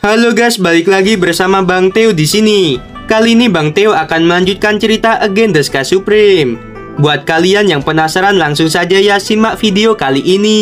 Halo guys, balik lagi bersama Bang Theo di sini. Kali ini Bang Theo akan melanjutkan cerita Again the Sky Supreme. Buat kalian yang penasaran, langsung saja ya simak video kali ini.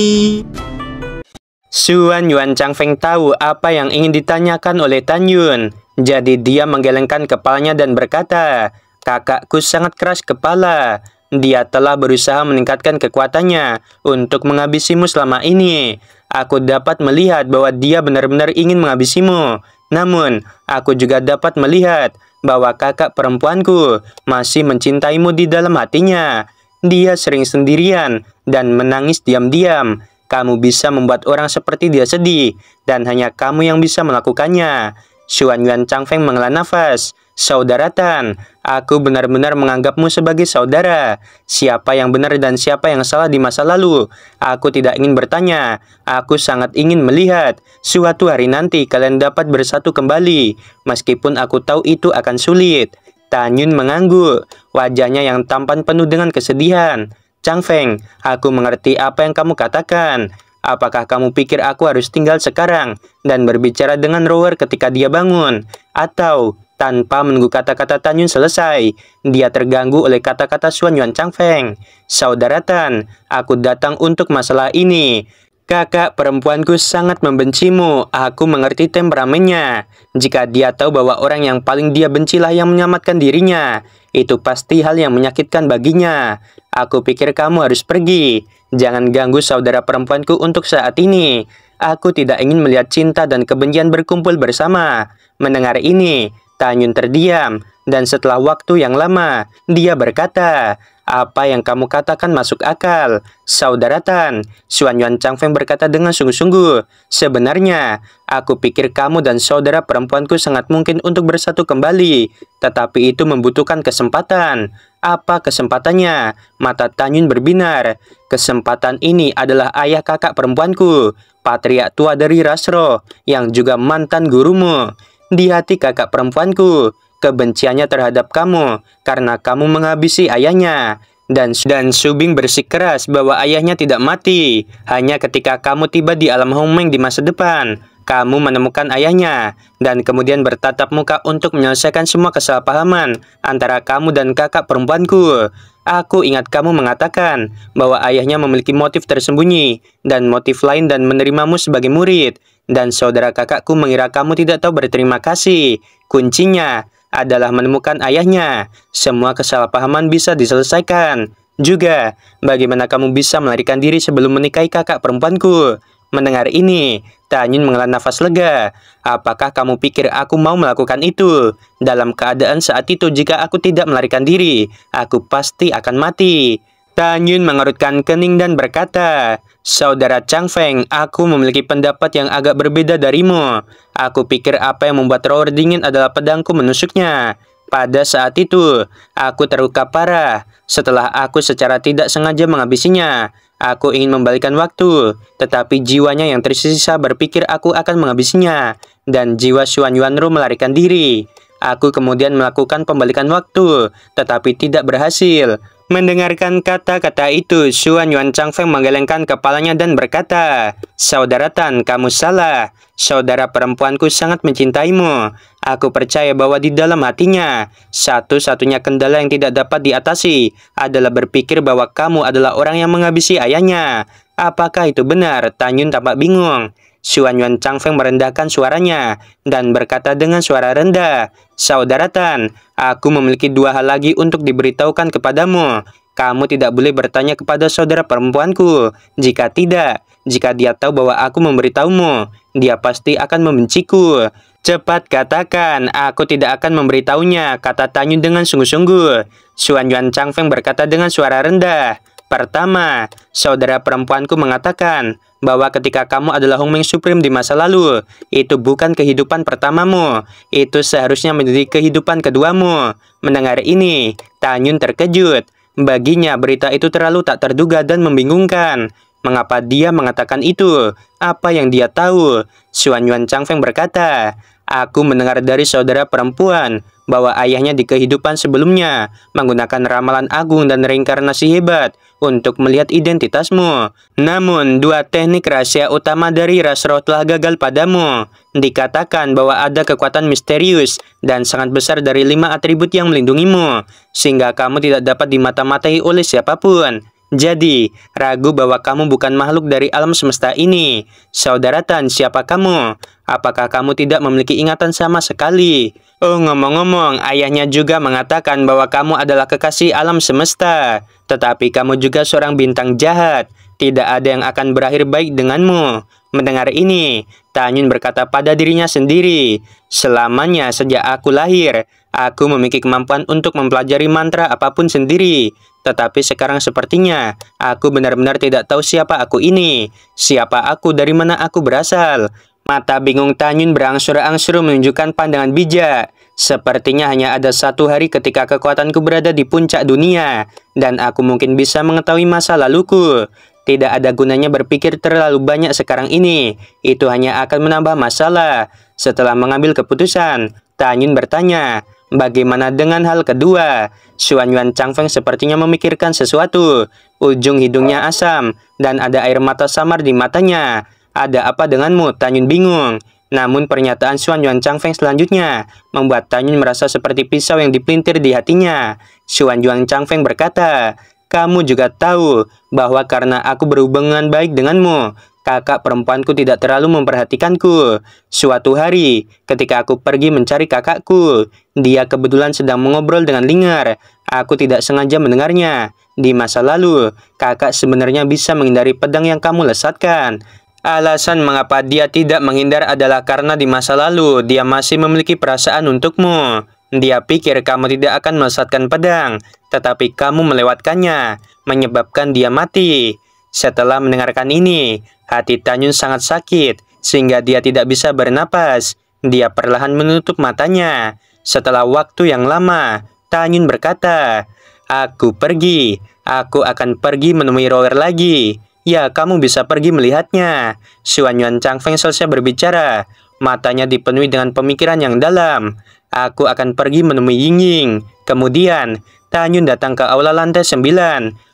Xuan Yuan Changfeng tahu apa yang ingin ditanyakan oleh Tan Yun. Jadi dia menggelengkan kepalanya dan berkata, "Kakakku sangat keras kepala. Dia telah berusaha meningkatkan kekuatannya untuk menghabisimu selama ini. Aku dapat melihat bahwa dia benar-benar ingin menghabisimu. Namun, aku juga dapat melihat bahwa kakak perempuanku masih mencintaimu di dalam hatinya. Dia sering sendirian dan menangis diam-diam. Kamu bisa membuat orang seperti dia sedih, dan hanya kamu yang bisa melakukannya." Xuan Yuan Changfeng menghela nafas. "Saudara Tan, aku benar-benar menganggapmu sebagai saudara. Siapa yang benar dan siapa yang salah di masa lalu? Aku tidak ingin bertanya. Aku sangat ingin melihat suatu hari nanti kalian dapat bersatu kembali. Meskipun aku tahu itu akan sulit." Tan Yun mengangguk, wajahnya yang tampan penuh dengan kesedihan. "Changfeng, aku mengerti apa yang kamu katakan. Apakah kamu pikir aku harus tinggal sekarang dan berbicara dengan Rower ketika dia bangun? Atau..." Tanpa menunggu kata-kata Tan Yun selesai, dia terganggu oleh kata-kata Xuan Yuan Changfeng. "Saudara Tan, aku datang untuk masalah ini. Kakak perempuanku sangat membencimu. Aku mengerti temperamennya. Jika dia tahu bahwa orang yang paling dia bencilah yang menyelamatkan dirinya, itu pasti hal yang menyakitkan baginya. Aku pikir kamu harus pergi. Jangan ganggu saudara perempuanku untuk saat ini. Aku tidak ingin melihat cinta dan kebencian berkumpul bersama." Mendengar ini, Tan Yun terdiam, dan setelah waktu yang lama, dia berkata, "Apa yang kamu katakan masuk akal, Saudara Tan." Xuan Yuan Changfeng berkata dengan sungguh-sungguh, "Sebenarnya, aku pikir kamu dan saudara perempuanku sangat mungkin untuk bersatu kembali, tetapi itu membutuhkan kesempatan." "Apa kesempatannya?" Mata Tan Yun berbinar. "Kesempatan ini adalah ayah kakak perempuanku, patriark tua dari Rasro, yang juga mantan gurumu. Di hati kakak perempuanku, kebenciannya terhadap kamu karena kamu menghabisi ayahnya. Dan Subing bersikeras bahwa ayahnya tidak mati. Hanya ketika kamu tiba di alam Hongmeng di masa depan, kamu menemukan ayahnya, dan kemudian bertatap muka untuk menyelesaikan semua kesalahpahaman antara kamu dan kakak perempuanku. Aku ingat kamu mengatakan bahwa ayahnya memiliki motif tersembunyi dan motif lain dan menerimamu sebagai murid. Dan saudara kakakku mengira kamu tidak tahu berterima kasih. Kuncinya adalah menemukan ayahnya. Semua kesalahpahaman bisa diselesaikan. Juga, bagaimana kamu bisa melarikan diri sebelum menikahi kakak perempuanku?" Mendengar ini, Tan Yun menghela nafas lega. "Apakah kamu pikir aku mau melakukan itu? Dalam keadaan saat itu, jika aku tidak melarikan diri, aku pasti akan mati." Tan Yun mengerutkan kening dan berkata, "Saudara Changfeng, aku memiliki pendapat yang agak berbeda darimu. Aku pikir apa yang membuat Rower dingin adalah pedangku menusuknya. Pada saat itu, aku terluka parah. Setelah aku secara tidak sengaja menghabisinya, aku ingin membalikan waktu, tetapi jiwanya yang tersisa berpikir aku akan menghabisinya, dan jiwa Xuan Yuanru melarikan diri. Aku kemudian melakukan pembalikan waktu, tetapi tidak berhasil." Mendengarkan kata-kata itu, Xuan Yuan Changfeng menggelengkan kepalanya dan berkata, "Saudara Tan, kamu salah. Saudara perempuanku sangat mencintaimu. Aku percaya bahwa di dalam hatinya, satu-satunya kendala yang tidak dapat diatasi adalah berpikir bahwa kamu adalah orang yang menghabisi ayahnya." "Apakah itu benar?" Tan Yun tampak bingung. Xuan Yuan Changfeng merendahkan suaranya dan berkata dengan suara rendah, "Saudara Tan, aku memiliki dua hal lagi untuk diberitahukan kepadamu. Kamu tidak boleh bertanya kepada saudara perempuanku. Jika tidak, jika dia tahu bahwa aku memberitahumu, dia pasti akan membenciku." "Cepat katakan, aku tidak akan memberitahunya," kata Tan Yun dengan sungguh-sungguh. Xuan Yuan Changfeng berkata dengan suara rendah, "Pertama, saudara perempuanku mengatakan bahwa ketika kamu adalah Hongmeng Supreme di masa lalu, itu bukan kehidupan pertamamu, itu seharusnya menjadi kehidupan keduamu." Mendengar ini, Tan Yun terkejut. Baginya berita itu terlalu tak terduga dan membingungkan. Mengapa dia mengatakan itu? Apa yang dia tahu? Xuan Yuan Changfeng berkata, "Aku mendengar dari saudara perempuan bahwa ayahnya di kehidupan sebelumnya menggunakan ramalan agung dan reinkarnasi hebat untuk melihat identitasmu. Namun, dua teknik rahasia utama dari ras roh telah gagal padamu. Dikatakan bahwa ada kekuatan misterius dan sangat besar dari 5 atribut yang melindungimu, sehingga kamu tidak dapat dimata-matai oleh siapapun. Jadi, ragu bahwa kamu bukan makhluk dari alam semesta ini. Saudara Tan, siapa kamu? Apakah kamu tidak memiliki ingatan sama sekali? Oh, ngomong-ngomong, ayahnya juga mengatakan bahwa kamu adalah kekasih alam semesta. Tetapi kamu juga seorang bintang jahat. Tidak ada yang akan berakhir baik denganmu. Mendengar ini, Tanyun berkata pada dirinya sendiri, selamanya sejak aku lahir, aku memiliki kemampuan untuk mempelajari mantra apapun sendiri. Tetapi sekarang sepertinya aku benar-benar tidak tahu siapa aku ini. Siapa aku, dari mana aku berasal. Mata bingung Tanyun berangsur-angsur menunjukkan pandangan bijak. Sepertinya hanya ada satu hari ketika kekuatanku berada di puncak dunia, dan aku mungkin bisa mengetahui masa laluku. Tidak ada gunanya berpikir terlalu banyak sekarang ini. Itu hanya akan menambah masalah. Setelah mengambil keputusan, Tanyun bertanya, bagaimana dengan hal kedua? Xuan Yuan Changfeng sepertinya memikirkan sesuatu. Ujung hidungnya asam, dan ada air mata samar di matanya. Ada apa denganmu? Tanyun bingung. Namun pernyataan Xuan Yuan Changfeng selanjutnya membuat Tanyun merasa seperti pisau yang dipelintir di hatinya. Xuan Yuan Changfeng berkata, kamu juga tahu bahwa karena aku berhubungan baik denganmu, kakak perempuanku tidak terlalu memperhatikanku. Suatu hari, ketika aku pergi mencari kakakku, dia kebetulan sedang mengobrol dengan Ling'er. Aku tidak sengaja mendengarnya. Di masa lalu, kakak sebenarnya bisa menghindari pedang yang kamu lesatkan. Alasan mengapa dia tidak menghindar adalah karena di masa lalu dia masih memiliki perasaan untukmu. Dia pikir kamu tidak akan melesatkan pedang, tetapi kamu melewatkannya, menyebabkan dia mati. Setelah mendengarkan ini, hati Tanyun sangat sakit, sehingga dia tidak bisa bernapas. Dia perlahan menutup matanya. Setelah waktu yang lama, Tanyun berkata, aku pergi. Aku akan pergi menemui Roer lagi. Ya, kamu bisa pergi melihatnya. Xuan Yuan Changfeng selesai berbicara. Matanya dipenuhi dengan pemikiran yang dalam. Aku akan pergi menemui Yingying. Kemudian, Tanyun datang ke aula lantai 9,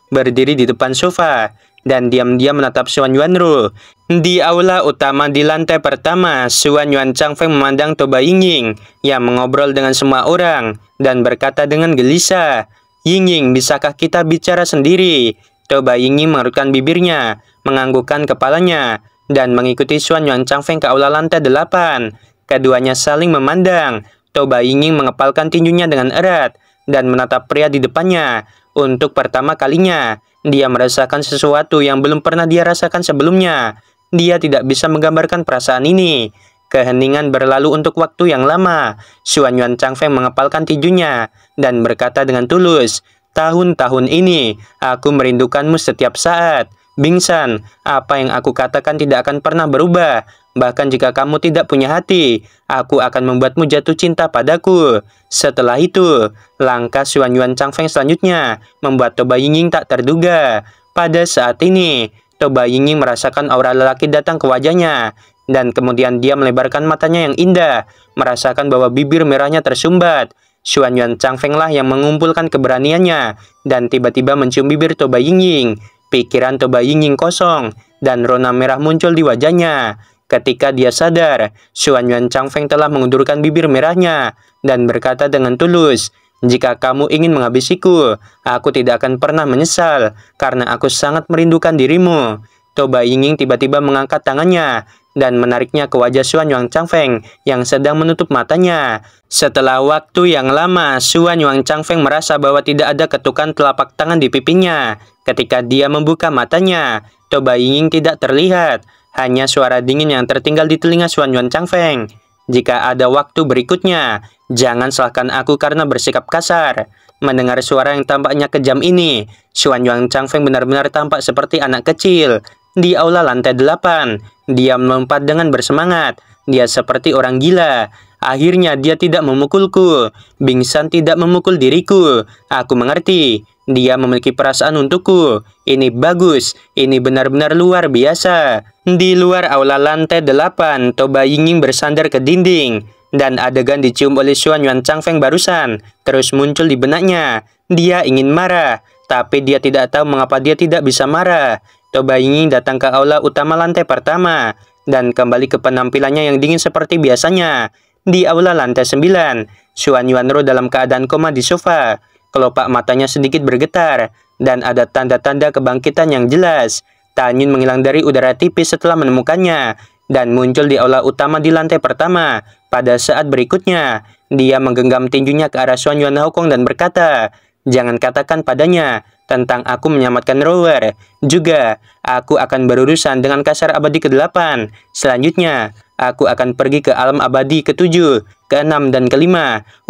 berdiri di depan sofa, dan diam-diam menatap Xuan Yuanru. Di aula utama di lantai pertama, Xuan Yuan Changfeng memandang Toba Yingying yang mengobrol dengan semua orang, dan berkata dengan gelisah, Yingying, bisakah kita bicara sendiri? Toba Yingying mengerutkan bibirnya, menganggukkan kepalanya, dan mengikuti Xuan Yuan Changfeng ke aula lantai 8. Keduanya saling memandang. Toba Yingying mengepalkan tinjunya dengan erat dan menatap pria di depannya. Untuk pertama kalinya, dia merasakan sesuatu yang belum pernah dia rasakan sebelumnya. Dia tidak bisa menggambarkan perasaan ini. Keheningan berlalu untuk waktu yang lama. Xuan Yuan Changfeng mengepalkan tinjunya dan berkata dengan tulus, tahun-tahun ini, aku merindukanmu setiap saat. Bingsan, apa yang aku katakan tidak akan pernah berubah. Bahkan jika kamu tidak punya hati, aku akan membuatmu jatuh cinta padaku. Setelah itu, langkah Xuan Yuan Changfeng selanjutnya membuat Toba Yingying tak terduga. Pada saat ini, Toba Yingying merasakan aura lelaki datang ke wajahnya. Dan kemudian dia melebarkan matanya yang indah, merasakan bahwa bibir merahnya tersumbat. Xuan Yuan Changfeng lah yang mengumpulkan keberaniannya, dan tiba-tiba mencium bibir Toba Yingying. Pikiran Toba Yingying kosong, dan rona merah muncul di wajahnya. Ketika dia sadar, Xuan Yuan Changfeng telah mengundurkan bibir merahnya, dan berkata dengan tulus, jika kamu ingin menghabisiku, aku tidak akan pernah menyesal, karena aku sangat merindukan dirimu. Toba Yingying tiba-tiba mengangkat tangannya, dan menariknya ke wajah Xuan Yuan Changfeng yang sedang menutup matanya. Setelah waktu yang lama, Xuan Yuan Changfeng merasa bahwa tidak ada ketukan telapak tangan di pipinya. Ketika dia membuka matanya, Toba Yingying tidak terlihat, hanya suara dingin yang tertinggal di telinga Xuan Yuan Changfeng. Jika ada waktu berikutnya, jangan salahkan aku karena bersikap kasar. Mendengar suara yang tampaknya kejam ini, Xuan Yuan Changfeng benar-benar tampak seperti anak kecil. Di aula lantai 8, dia melompat dengan bersemangat. Dia seperti orang gila. Akhirnya dia tidak memukulku. Bingsan tidak memukul diriku. Aku mengerti. Dia memiliki perasaan untukku. Ini bagus. Ini benar-benar luar biasa. Di luar aula lantai 8, Toba Yingying bersandar ke dinding. dan adegan dicium oleh Xuan Yuan Chang Feng barusan terus muncul di benaknya. Dia ingin marah, tapi dia tidak tahu mengapa dia tidak bisa marah. Toba Ying datang ke aula utama lantai pertama dan kembali ke penampilannya yang dingin seperti biasanya. Di aula lantai 9, Xuan Yuanro dalam keadaan koma di sofa. Kelopak matanya sedikit bergetar dan ada tanda-tanda kebangkitan yang jelas. Tanyun menghilang dari udara tipis setelah menemukannya dan muncul di aula utama di lantai pertama. Pada saat berikutnya, dia menggenggam tinjunya ke arah Xuan Yuan Haokong dan berkata, "Jangan katakan padanya tentang aku menyelamatkan Rower. Juga, aku akan berurusan dengan Kaisar Abadi ke-8. Selanjutnya, aku akan pergi ke alam abadi ke-7, ke-6, dan ke-5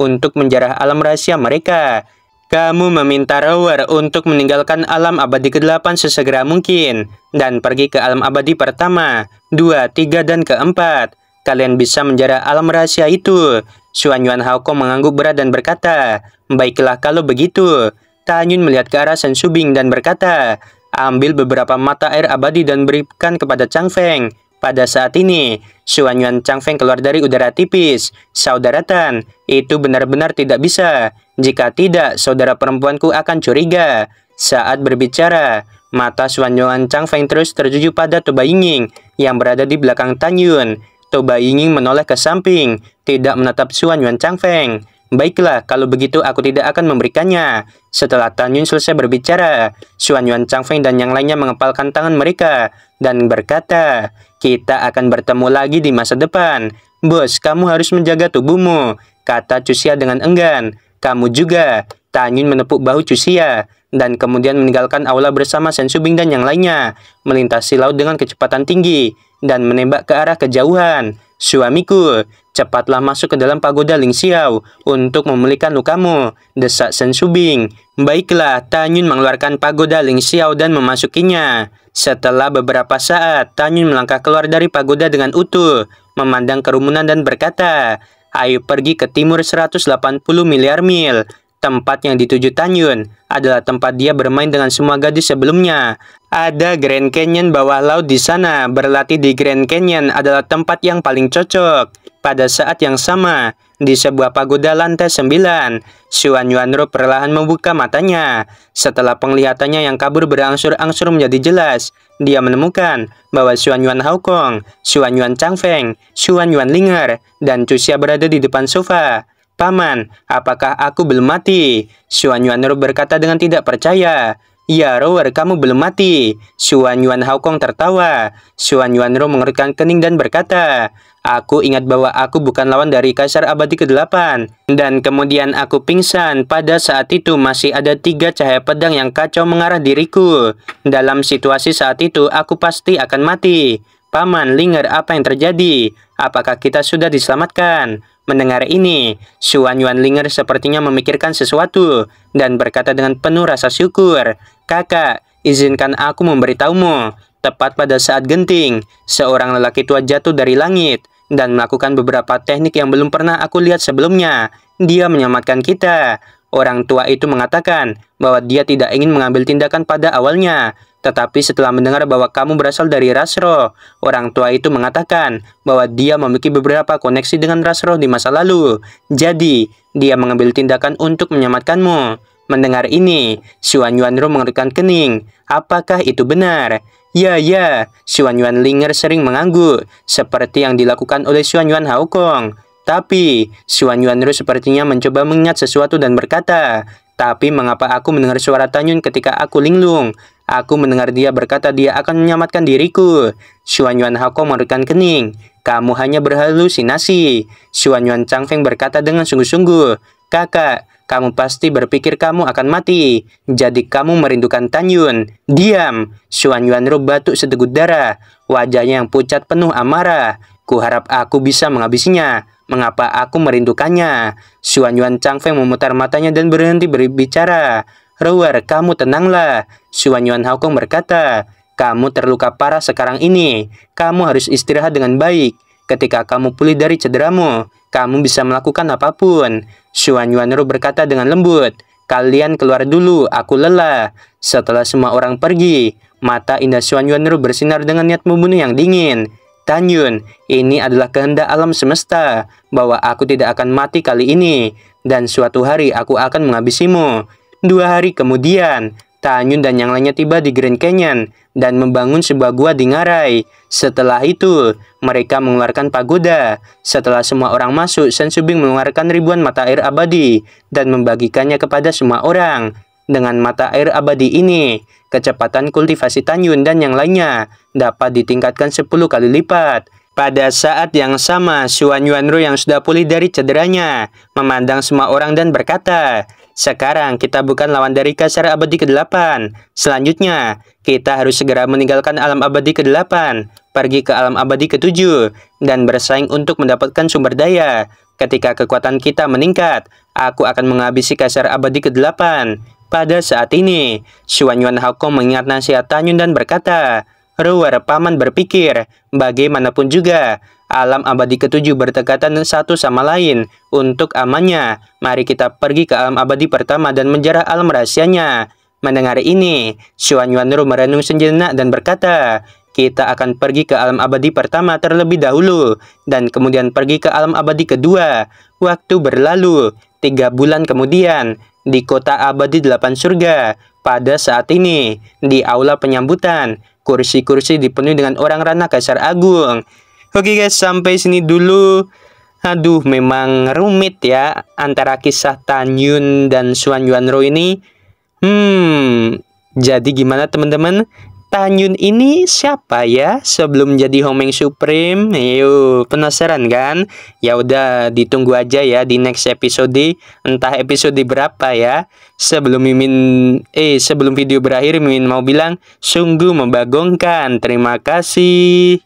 untuk menjarah alam rahasia mereka. Kamu meminta Rower untuk meninggalkan alam abadi ke-8 sesegera mungkin dan pergi ke alam abadi pertama, 2, 3, dan ke-4. Kalian bisa menjarah alam rahasia itu." Xuan Yuan Haokong mengangguk berat dan berkata, "Baiklah kalau begitu." Tanyun melihat ke arah Shen Subing dan berkata, "Ambil beberapa mata air abadi dan berikan kepada Chang Feng." Pada saat ini, Xuan Yuan Chang Feng keluar dari udara tipis. "Saudara Tan, itu benar-benar tidak bisa. Jika tidak, saudara perempuanku akan curiga." Saat berbicara, mata Xuan Yuan Chang Feng terus tertuju pada Toba Ying yang berada di belakang Tanyun. Toba Ying menoleh ke samping, tidak menatap Xuan Yuan Chang Feng. "Baiklah, kalau begitu aku tidak akan memberikannya." Setelah Tanyun selesai berbicara, Xuan Yuan Chang Feng dan yang lainnya mengepalkan tangan mereka dan berkata, "Kita akan bertemu lagi di masa depan. Bos, kamu harus menjaga tubuhmu," kata Cusia dengan enggan. "Kamu juga." Tanyun menepuk bahu Cusia dan kemudian meninggalkan aula bersama Shen Subing dan yang lainnya, melintasi laut dengan kecepatan tinggi dan menembak ke arah kejauhan. "Suamiku, cepatlah masuk ke dalam pagoda Ling Xiao untuk memulihkan lukamu," desak Shen Subing. Baiklah, Tanyun mengeluarkan pagoda Ling Xiao dan memasukinya. Setelah beberapa saat, Tanyun melangkah keluar dari pagoda dengan utuh, memandang kerumunan dan berkata, "Ayo pergi ke timur 180 miliar mil." Tempat yang dituju Tanyun adalah tempat dia bermain dengan semua gadis sebelumnya. Ada Grand Canyon bawah laut di sana. Berlatih di Grand Canyon adalah tempat yang paling cocok. Pada saat yang sama, di sebuah pagoda lantai 9, Xuan Yuanro perlahan membuka matanya. Setelah penglihatannya yang kabur berangsur-angsur menjadi jelas, dia menemukan bahwa Xuan Yuan Haokong, Xuan Yuan Chang Feng, Xuan Yuan Linger, dan Cusia berada di depan sofa. "Paman, apakah aku belum mati?" Xuan Yuanro berkata dengan tidak percaya. "Ya, Rower, kamu belum mati." Xuan Yuan Haokong tertawa. Xuan Yuanro mengerutkan kening dan berkata, "Aku ingat bahwa aku bukan lawan dari Kaisar Abadi ke-8. Dan kemudian aku pingsan. Pada saat itu masih ada 3 cahaya pedang yang kacau mengarah diriku. Dalam situasi saat itu, aku pasti akan mati." "Paman Linger, apa yang terjadi? Apakah kita sudah diselamatkan?" Mendengar ini, Xuan Yuan Linger sepertinya memikirkan sesuatu dan berkata dengan penuh rasa syukur, "Kakak, izinkan aku memberitahumu. Tepat pada saat genting, seorang lelaki tua jatuh dari langit dan melakukan beberapa teknik yang belum pernah aku lihat sebelumnya. Dia menyelamatkan kita." Orang tua itu mengatakan bahwa dia tidak ingin mengambil tindakan pada awalnya. Tetapi setelah mendengar bahwa kamu berasal dari ras roh, orang tua itu mengatakan bahwa dia memiliki beberapa koneksi dengan ras roh di masa lalu. Jadi, dia mengambil tindakan untuk menyelamatkanmu. Mendengar ini, Xuan Yuanro mengerutkan kening. Apakah itu benar? Ya, Xuan Yuan Linger sering mengangguk, seperti yang dilakukan oleh Xuan Yuan Haokong. Tapi, Xuan Yuanro sepertinya mencoba mengingat sesuatu dan berkata, "Tapi mengapa aku mendengar suara Tanyun ketika aku linglung? Aku mendengar dia berkata dia akan menyelamatkan diriku." Xuan Yuan Haokong mengerutkan kening. "Kamu hanya berhalusinasi." Xuan Yuan Chang Feng berkata dengan sungguh-sungguh, "Kakak, kamu pasti berpikir kamu akan mati. Jadi kamu merindukan Tanyun." "Diam!" Xuan Yuanro batuk seteguk darah. Wajahnya yang pucat penuh amarah. "Kuharap aku bisa menghabisinya. Mengapa aku merindukannya?" Xuan Yuan Chang Feng memutar matanya dan berhenti berbicara. "Rower, kamu tenanglah." Xuan Yuan Haokong berkata, "Kamu terluka parah sekarang ini. Kamu harus istirahat dengan baik. Ketika kamu pulih dari cederamu, kamu bisa melakukan apapun." Xuan Yuanro berkata dengan lembut, "Kalian keluar dulu, aku lelah." Setelah semua orang pergi, mata indah Xuan Yuanro bersinar dengan niat membunuh yang dingin. Tanyun, ini adalah kehendak alam semesta, bahwa aku tidak akan mati kali ini, dan suatu hari aku akan menghabisimu. 2 hari kemudian, Tanyun dan yang lainnya tiba di Grand Canyon, dan membangun sebuah gua di ngarai. Setelah itu, mereka mengeluarkan pagoda. Setelah semua orang masuk, Sensubing mengeluarkan ribuan mata air abadi, dan membagikannya kepada semua orang. Dengan mata air abadi ini, kecepatan kultivasi Tanyun dan yang lainnya dapat ditingkatkan 10 kali lipat. Pada saat yang sama, Xuan Yuanru yang sudah pulih dari cederanya memandang semua orang dan berkata, "Sekarang kita bukan lawan dari kasar abadi ke-8. Selanjutnya, kita harus segera meninggalkan alam abadi ke-8, pergi ke alam abadi ke-7, dan bersaing untuk mendapatkan sumber daya. Ketika kekuatan kita meningkat, aku akan menghabisi kasar abadi ke-8. Pada saat ini, Xuan Yuan Hakong mengingat nasihat Tanyun dan berkata, "Ruwer, paman berpikir, bagaimanapun juga, alam abadi ke-7 berdekatan satu sama lain. Untuk amannya, mari kita pergi ke alam abadi pertama dan menjarah alam rahasianya." Mendengar ini, Xuan Yuanru merenung sejenak dan berkata, "Kita akan pergi ke alam abadi pertama terlebih dahulu, dan kemudian pergi ke alam abadi kedua." Waktu berlalu, 3 bulan kemudian, di kota abadi 8 surga. Pada saat ini, di aula penyambutan, kursi-kursi dipenuhi dengan orang ranah Kaisar Agung. Oke guys, sampai sini dulu. Aduh, memang rumit ya antara kisah Tanyun dan Xuan Yuanru ini. Jadi gimana teman-teman? Tanyun ini siapa ya sebelum jadi Homeng Supreme? Ayo, penasaran kan? Ya udah ditunggu aja ya di next episode, entah episode berapa ya. Sebelum video berakhir, Mimin mau bilang sungguh membagongkan. Terima kasih.